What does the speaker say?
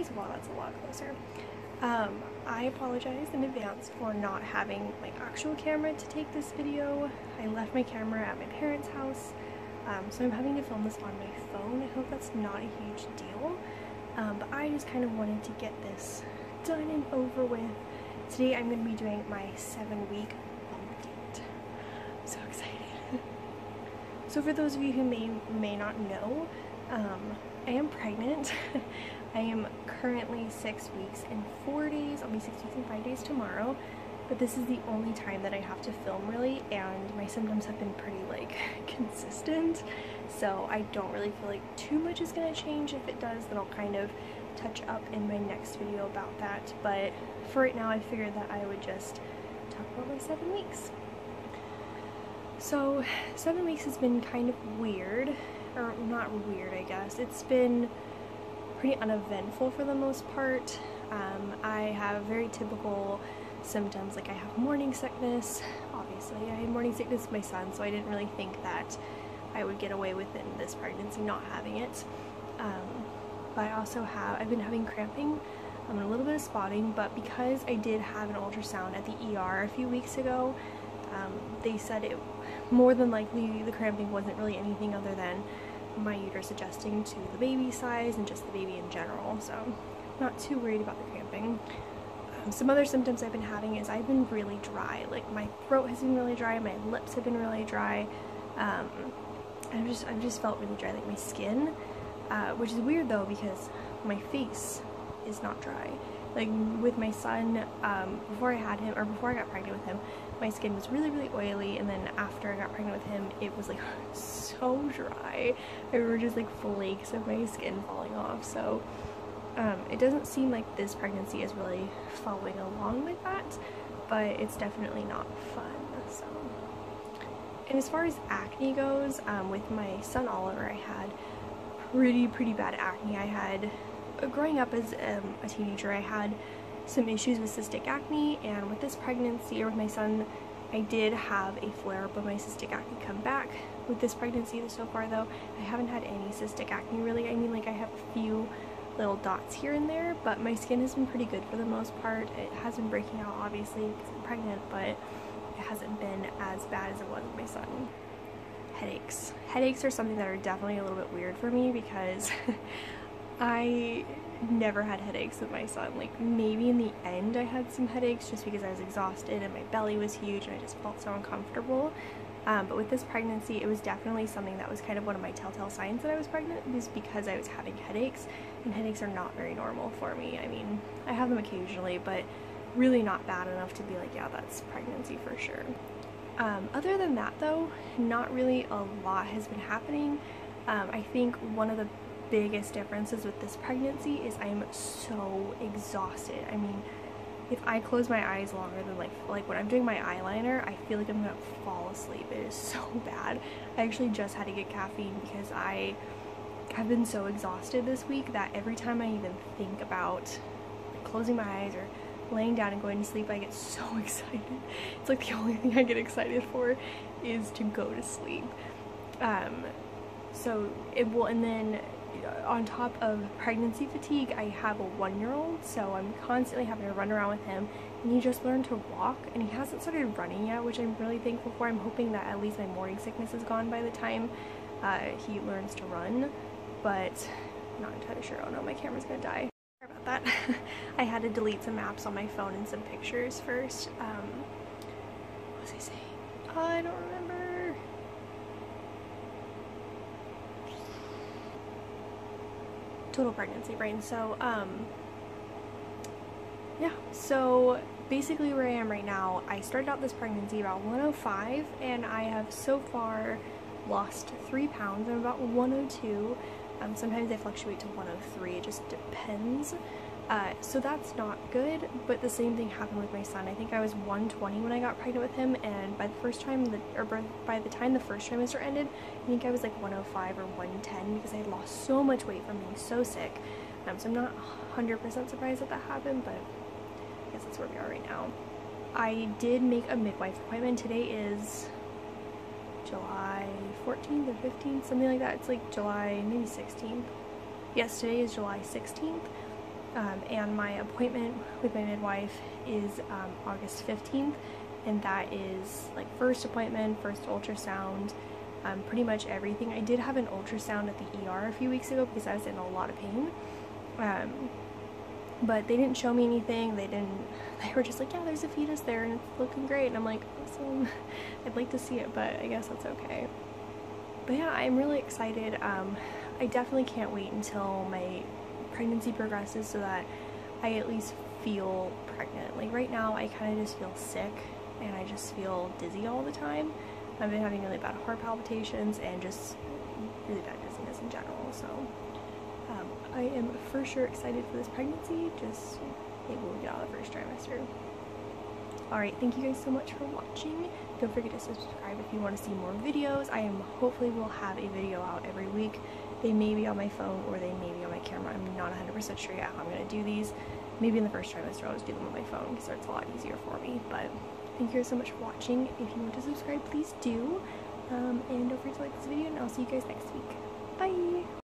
days. Wow, that's a lot closer. I apologize in advance for not having my actual camera to take this video. I left my camera at my parents' house, so I'm having to film this on my phone. I hope that's not a huge deal, but I just kind of wanted to get this done and over with. Today I'm going to be doing my 7-week bump date. I'm so excited. So for those of you who may not know, I am pregnant. I am currently 6 weeks and 4 days. I'll be 6 weeks and 5 days tomorrow, but this is the only time that I have to film really, and my symptoms have been pretty like consistent, so I don't really feel like too much is going to change. If it does, then I'll kind of touch up in my next video about that, but for right now I figured that I would just talk about my 7 weeks. So 7 weeks has been kind of weird, or not weird I guess. It's been pretty uneventful for the most part. I have very typical symptoms, like I have morning sickness. Obviously I had morning sickness with my son, so I didn't really think that I would get away with in this pregnancy not having it. But I also I've been having cramping, a little bit of spotting, but because I did have an ultrasound at the ER a few weeks ago, they said it more than likely the cramping wasn't really anything other than my uterus adjusting to the baby size and just the baby in general, so not too worried about the cramping. Some other symptoms I've been having is I've been really dry. Like my throat has been really dry, my lips have been really dry. I've just felt really dry, like my skin, which is weird though because my face is not dry. Like with my son, before I had him, or before I got pregnant with him, my skin was really oily, and then after I got pregnant with him, it was like so dry. I remember just like flakes of my skin falling off. So it doesn't seem like this pregnancy is really following along with that, but it's definitely not fun. So, and as far as acne goes, with my son Oliver, I had pretty bad acne. I had, growing up as a teenager, I had some issues with cystic acne, and with this pregnancy, or with my son, I did have a flare-up of my cystic acne come back. With this pregnancy so far though, I haven't had any cystic acne really. I mean, like I have a few little dots here and there, but my skin has been pretty good for the most part. It has been breaking out obviously because I'm pregnant, but it hasn't been as bad as it was with my son. Headaches. Headaches are something that are definitely a little bit weird for me because I never had headaches with my son. Like maybe in the end I had some headaches just because I was exhausted and my belly was huge and I just felt so uncomfortable. But with this pregnancy, it was definitely something that was kind of one of my telltale signs that I was pregnant, was because I was having headaches, and headaches are not very normal for me. I mean, I have them occasionally, but really not bad enough to be like, yeah, that's pregnancy for sure. Other than that though, not really a lot has been happening. I think one of the biggest differences with this pregnancy is I'm so exhausted. I mean, if I close my eyes longer than like when I'm doing my eyeliner, I feel like I'm gonna fall asleep. It is so bad. I actually just had to get caffeine because I have been so exhausted this week that every time I even think about like closing my eyes or laying down and going to sleep, I get so excited. It's like the only thing I get excited for is to go to sleep. So it will, and then on top of pregnancy fatigue, I have a 1-year-old, so I'm constantly having to run around with him, and he just learned to walk, and he hasn't started running yet, which I'm really thankful for. I'm hoping that at least my morning sickness is gone by the time he learns to run, but I'm not entirely sure. Oh no, my camera's gonna die. Sorry about that. I had to delete some apps on my phone and some pictures first. What was I saying? I don't remember. Total pregnancy brain. So yeah, so basically where I am right now, I started out this pregnancy about 105, and I have so far lost 3 pounds. I'm about 102. Sometimes they fluctuate to 103, it just depends. So that's not good, but the same thing happened with my son. I think I was 120 when I got pregnant with him, and by the time the first trimester ended, I think I was like 105 or 110 because I had lost so much weight from being so sick. So I'm not 100% surprised that happened, but I guess that's where we are right now. I did make a midwife appointment. Today is July 14th or 15th, something like that. It's like July, maybe 16th. Yes, today is July 16th. And my appointment with my midwife is August 15th, and that is like first appointment, first ultrasound, pretty much everything. I did have an ultrasound at the ER a few weeks ago because I was in a lot of pain, but they didn't show me anything. They were just like, yeah, there's a fetus there and it's looking great, and I'm like, awesome. I'd like to see it, but I guess that's okay. But yeah, I'm really excited. I definitely can't wait until my pregnancy progresses so that I at least feel pregnant. Like right now I kind of just feel sick and I just feel dizzy all the time. I've been having really bad heart palpitations and just really bad dizziness in general, so I am for sure excited for this pregnancy. Just maybe we'll get out of the first trimester. Alright, thank you guys so much for watching. Don't forget to subscribe if you want to see more videos. Hopefully will have a video out every week. They may be on my phone or they may be on my camera. I'm not 100% sure yet how I'm going to do these. Maybe in the first trimester I'll just do them on my phone because it's a lot easier for me. But thank you guys so much for watching. If you want to subscribe, please do. And don't forget to like this video, and I'll see you guys next week. Bye!